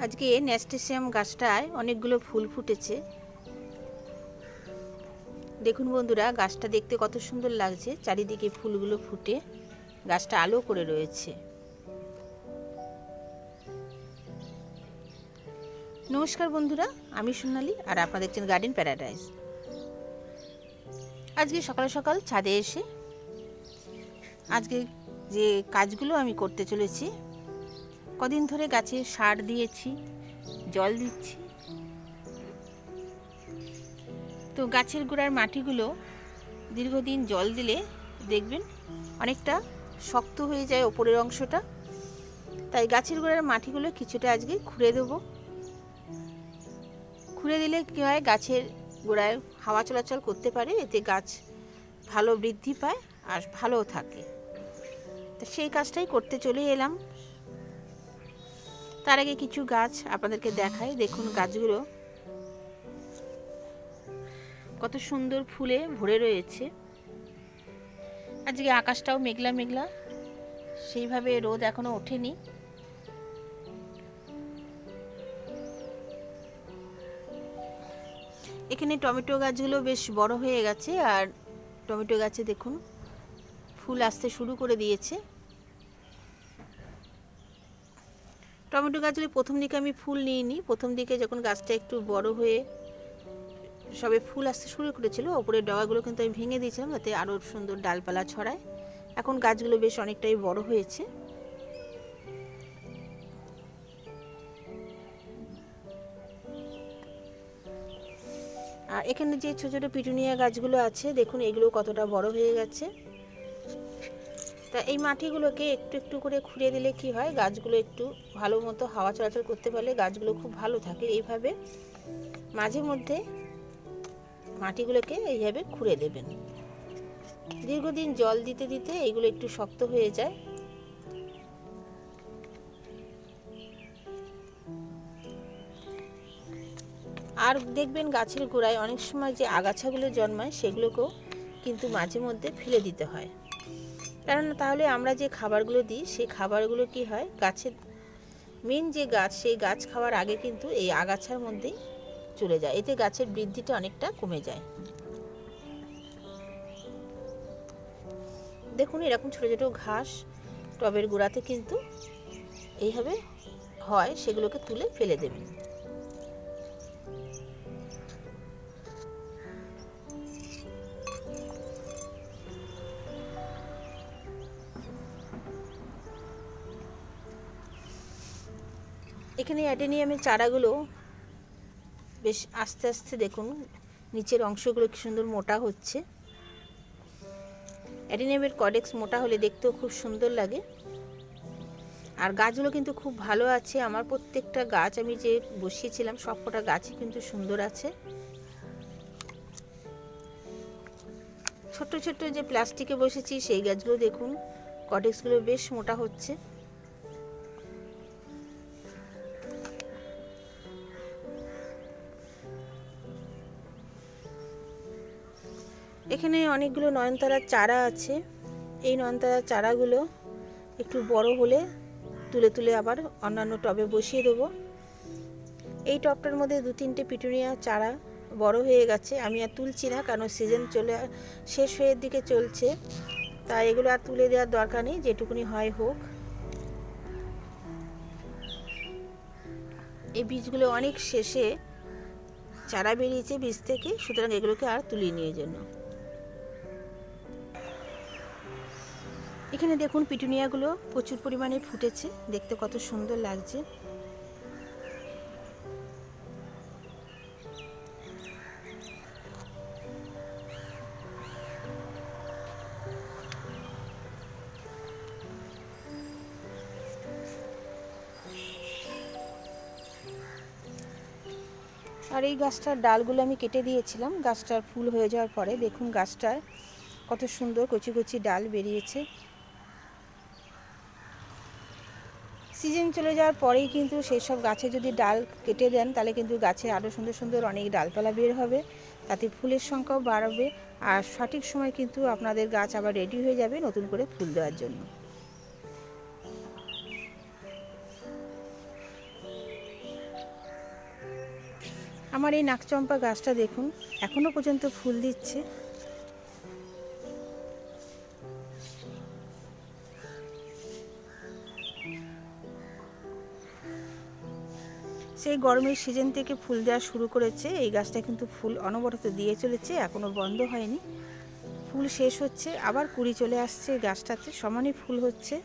আজকে ন্যাস্টেসিয়াম গাছটায় অনেকগুলো ফুল ফুটেছে। দেখুন বন্ধুরা, গাছটা দেখতে কত সুন্দর লাগছে, চারিদিকে ফুলগুলো ফুটে গাছটা আলো করে রয়েছে। নমস্কার বন্ধুরা, আমি সোনালি আর আপনারা দেখছেন গার্ডেন প্যারাডাইস। আজকে সকাল সকাল ছাদে এসে আজকে যে কাজগুলো আমি করতে চলেছি, কদিন ধরে গাছে সার দিয়েছি, জল দিচ্ছি। তো গাছের গোড়ার মাটিগুলো দীর্ঘদিন জল দিলে দেখবেন অনেকটা শক্ত হয়ে যায় ওপরের অংশটা। তাই গাছের গোড়ার মাটিগুলো কিছুটা আজকে খুঁড়ে দেবো। খুঁড়ে দিলে কী হয়, গাছের গোড়ায় হাওয়া চলাচল করতে পারে, এতে গাছ ভালো বৃদ্ধি পায় আর ভালোও থাকে। তো সেই কাজটাই করতে চলে এলাম। তার আগে কিছু গাছ আপনাদেরকে দেখাই। দেখুন গাছগুলো কত সুন্দর ফুলে ভরে রয়েছে। আজকে আকাশটাও মেঘলা মেঘলা, সেইভাবে রোদ এখনো ওঠেনি। এখানে টমেটো গাছগুলো বেশ বড় হয়ে গেছে, আর টমেটো গাছে দেখুন ফুল আসতে শুরু করে দিয়েছে। টমেটো গাছগুলো প্রথম দিকে আমি ফুল নিইনি। প্রথম দিকে যখন গাছটা একটু বড় হয়ে সবে ফুল আসতে শুরু করেছিল, ওপরের ডগাগুলো কিন্তু আমি ভেঙে দিয়েছিলাম যাতে আরও সুন্দর ডালপালা ছড়ায়। এখন গাছগুলো বেশ অনেকটাই বড় হয়েছে। আর এখানে যে ছোট ছোট পিটুনিয়া গাছগুলো আছে, দেখুন এগুলো কতটা বড় হয়ে গেছে। তা এই মাটিগুলোকে একটু একটু করে খুঁড়ে দিলে কি হয়, গাছগুলো একটু ভালো মতো হাওয়া চলাচল করতে পারলে গাছগুলো খুব ভালো থাকে। এইভাবে মাঝে মধ্যে মাটিগুলোকে এইভাবে খুঁড়ে দেবেন। দীর্ঘদিন জল দিতে দিতে এইগুলো একটু শক্ত হয়ে যায়। আর দেখবেন গাছের গোড়ায় অনেক সময় যে আগাছাগুলো জন্মায়, সেগুলোকেও কিন্তু মাঝে মধ্যে ফেলে দিতে হয়। কারণ তাহলে আমরা যে খাবারগুলো দিই, সেই খাবারগুলো কি হয়, গাছের মেন যে গাছ, সেই গাছ খাওয়ার আগে কিন্তু এই আগাছার মধ্যেই চলে যায়। এতে গাছের বৃদ্ধিটা অনেকটা কমে যায়। দেখুন এরকম ছোট ছোট ঘাস টবের গোড়াতে কিন্তু এইভাবে হয়, সেগুলোকে তুলে ফেলে দেবেন। এখানে অ্যাডেনিয়ামের চারাগুলো বেশ আস্তে আস্তে দেখুন নিচের অংশগুলো কি সুন্দর মোটা হচ্ছে। অ্যাডেনিয়ামের কডেক্স মোটা হলে দেখতেও খুব সুন্দর লাগে। আর গাছগুলো কিন্তু খুব ভালো আছে। আমার প্রত্যেকটা গাছ আমি যে বসিয়েছিলাম, সবকটা গাছই কিন্তু সুন্দর আছে। ছোট্ট ছোট্ট যে প্লাস্টিকে বসেছি, সেই গাছগুলো দেখুন কডেক্সগুলো বেশ মোটা হচ্ছে। এখানে অনেকগুলো নয়নতারার চারা আছে। এই নয়নতারার চারাগুলো একটু বড় হলে তুলে তুলে আবার অন্যান্য টবে বসিয়ে দেবো। এই টবটার মধ্যে 2-3টে পিটুনিয়া চারা বড় হয়ে গেছে। আমি আর তুলছি না, কারণ সিজন শেষ হয়ে দিকে চলছে, তাই এগুলো আর তুলে দেওয়ার দরকার নেই, যেটুকুনি হয় হোক। এই বীজগুলো অনেক শেষে চারা বেরিয়েছে বীজ থেকে, সুতরাং এগুলোকে আর তুলিয়ে নিয়ে জন্য। এখানে দেখুন পিটুনিয়াগুলো প্রচুর পরিমাণে ফুটেছে, দেখতে কত সুন্দর লাগছে। আর এই গাছটার ডালগুলো আমি কেটে দিয়েছিলাম গাছটার ফুল হয়ে যাওয়ার পরে। দেখুন গাছটার কত সুন্দর কচি কচি ডাল বেরিয়েছে। সিজন চলে যাওয়ার পরেই কিন্তু সেই সব গাছে যদি ডাল কেটে দেন, তাহলে কিন্তু গাছে আরও সুন্দর সুন্দর অনেক ডালপালা বের হবে, তাতে ফুলের সংখ্যাও বাড়বে। আর সঠিক সময় কিন্তু আপনাদের গাছ আবার রেডি হয়ে যাবে নতুন করে ফুল দেওয়ার জন্য। আমার এই নাকচম্পা গাছটা দেখুন এখনো পর্যন্ত ফুল দিচ্ছে। সেই গরমের সিজন থেকে ফুল দেওয়া শুরু করেছে। এই গাছটা কিন্তু ফুল অনবরত দিয়ে চলেছে, এখনো বন্ধ হয়নি। ফুল শেষ হচ্ছে, আবার কুড়ি চলে আসছে। গাছটাতে সমানই ফুল হচ্ছে।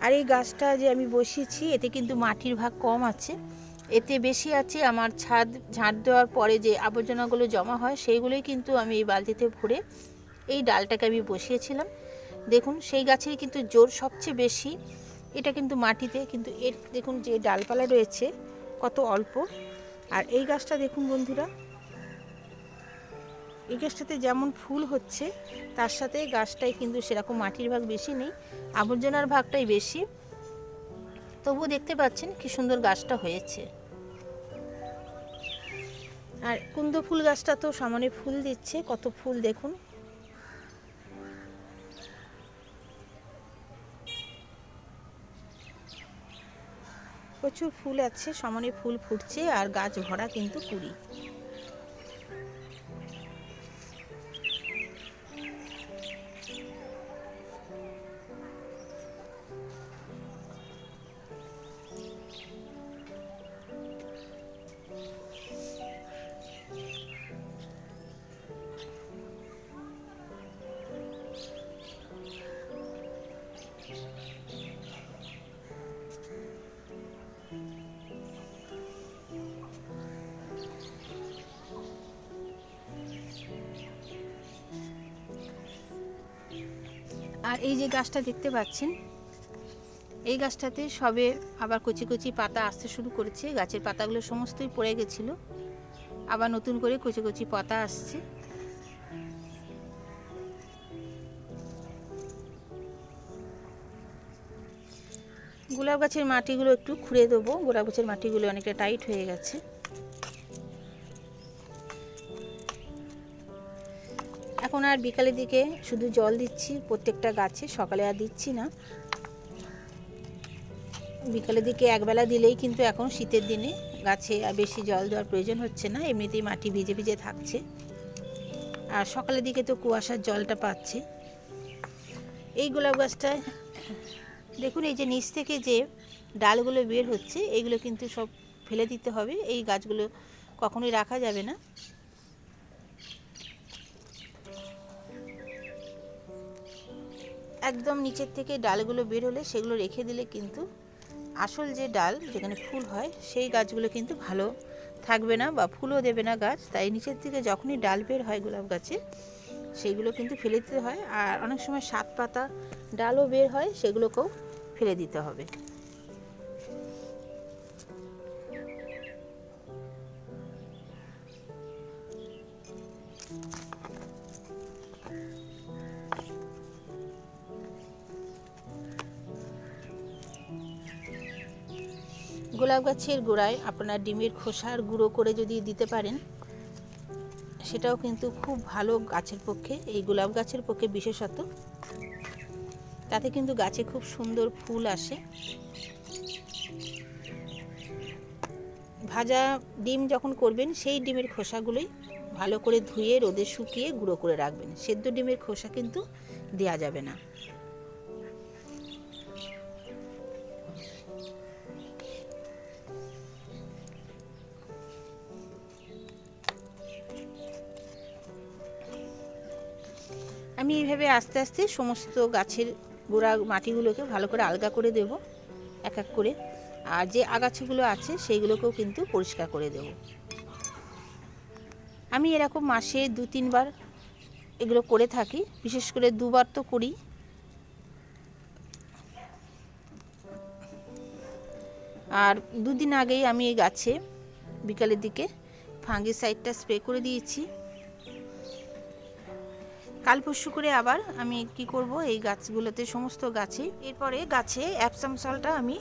আর এই গাছটা যে আমি বসিয়েছি এতে কিন্তু মাটির ভাগ কম আছে, এতে বেশি আছে আমার ছাদ ঝাঁট দেওয়ার পরে যে আবর্জনাগুলো জমা হয় সেইগুলোই কিন্তু আমি এই বালতিতে ভরে এই ডালটাকে আমি বসিয়েছিলাম। দেখুন সেই গাছের কিন্তু জোর সবচেয়ে বেশি। এটা কিন্তু মাটিতে, কিন্তু এর দেখুন যে ডালপালা রয়েছে কত অল্প। আর এই গাছটা দেখুন বন্ধুরা, এই গাছটাতে যেমন ফুল হচ্ছে তার সাথে গাছটায় কিন্তু সেরকম মাটির ভাগ বেশি নেই, আবর্জনার ভাগটাই বেশি। তবুও দেখতে পাচ্ছেন কি সুন্দর গাছটা হয়েছে। আর কুন্দ ফুল গাছটা তো সমানে ফুল দিচ্ছে, কত ফুল দেখুন। প্রচুর ফুল আছে, সমানে ফুল ফুটছে আর গাছ ভরা কিন্তু কুড়ি। আর এই যে গাছটা দেখতে পাচ্ছেন, এই গাছটাতে সবে আবার কচি কচি পাতা আসতে শুরু করেছে। গাছের পাতাগুলো সমস্তই পড়ে গেছিল, আবার নতুন করে কচি কচি পাতা আসছে। গোলাপ গাছের মাটিগুলো একটু খুঁড়ে দেবো, গোলাপ গাছের মাটিগুলো অনেকটা টাইট হয়ে গেছে। এখন আর বিকালের দিকে শুধু জল দিচ্ছি প্রত্যেকটা গাছে, সকালে আর দিচ্ছি না। বিকালের দিকে একবেলা দিলেই কিন্তু এখন শীতের দিনে গাছে আর বেশি জল দেওয়ার প্রয়োজন হচ্ছে না, এমনিতেই মাটি ভিজে ভিজে থাকছে। আর সকালের দিকে তো কুয়াশার জলটা পাচ্ছে। এই গোলাপ গাছটায় দেখুন এই যে নিচ থেকে যে ডালগুলো বের হচ্ছে এইগুলো কিন্তু সব ফেলে দিতে হবে, এই গাছগুলো কখনোই রাখা যাবে না। একদম নিচের থেকে ডালগুলো বের হলে সেগুলো রেখে দিলে কিন্তু আসল যে ডাল যেখানে ফুল হয় সেই গাছগুলো কিন্তু ভালো থাকবে না বা ফুলও দেবে না গাছ। তাই নিচের থেকে যখনই ডাল বের হয় গোলাপ গাছে সেগুলো কিন্তু ফেলে দিতে হয়। আর অনেক সময় সাত পাতা ডালও বের হয়, সেগুলোকেও ফেলে দিতে হবে। গোলাপ গাছের গোড়ায় আপনার ডিমের খোসার গুঁড়ো করে যদি দিতে পারেন সেটাও কিন্তু খুব ভালো গাছের পক্ষে, এই গোলাপ গাছের পক্ষে বিশেষত। তাতে কিন্তু গাছে খুব সুন্দর ফুল আসে। ভাজা ডিম যখন করবেন সেই ডিমের খোসাগুলোই ভালো করে ধুয়ে রোদে শুকিয়ে গুঁড়ো করে রাখবেন। সেদ্ধ ডিমের খোসা কিন্তু দেয়া যাবে না। আমি এইভাবে আস্তে আস্তে সমস্ত গাছের গোড়া মাটিগুলোকে ভালো করে আলগা করে দেব এক এক করে। আর যে আগাছাগুলো আছে সেইগুলোকেও কিন্তু পরিষ্কার করে দেব। আমি এরকম মাসে 2-3 বার এগুলো করে থাকি, বিশেষ করে 2 বার তো করি। আর 2 দিন আগেই আমি এই গাছে বিকালের দিকে ফাঙ্গিসাইডটা স্প্রে করে দিয়েছি। কাল পরশু করে আবার আমি কি করব, এই গাছগুলোতে সমস্ত গাছে এরপরে গাছে অ্যাপসাম সল্টটা আমি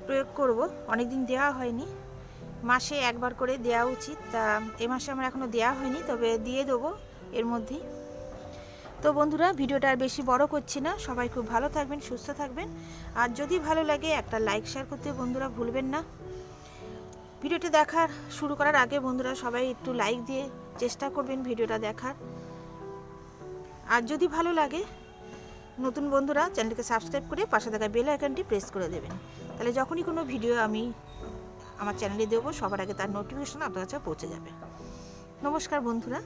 প্রয়োগ করব। অনেকদিন দেওয়া হয়নি, মাসে একবার করে দেওয়া উচিত। তা এ মাসে আমার এখনও দেওয়া হয়নি, তবে দিয়ে দেবো এর মধ্যেই। তো বন্ধুরা, ভিডিওটা আর বেশি বড় করছি না। সবাই খুব ভালো থাকবেন, সুস্থ থাকবেন। আর যদি ভালো লাগে একটা লাইক শেয়ার করতে বন্ধুরা ভুলবেন না। ভিডিওটি দেখার শুরু করার আগে বন্ধুরা সবাই একটু লাইক দিয়ে চেষ্টা করবেন ভিডিওটা দেখার। আর যদি ভালো লাগে নতুন বন্ধুরা চ্যানেলকে সাবস্ক্রাইব করে পাশে থাকা বেল আইকনটি প্রেস করে দেবেন। তাহলে যখনই কোনো ভিডিও আমি আমার চ্যানেলে দেবো সবার আগে তার নোটিফিকেশন আপনার কাছে পৌঁছে যাবে। নমস্কার বন্ধুরা।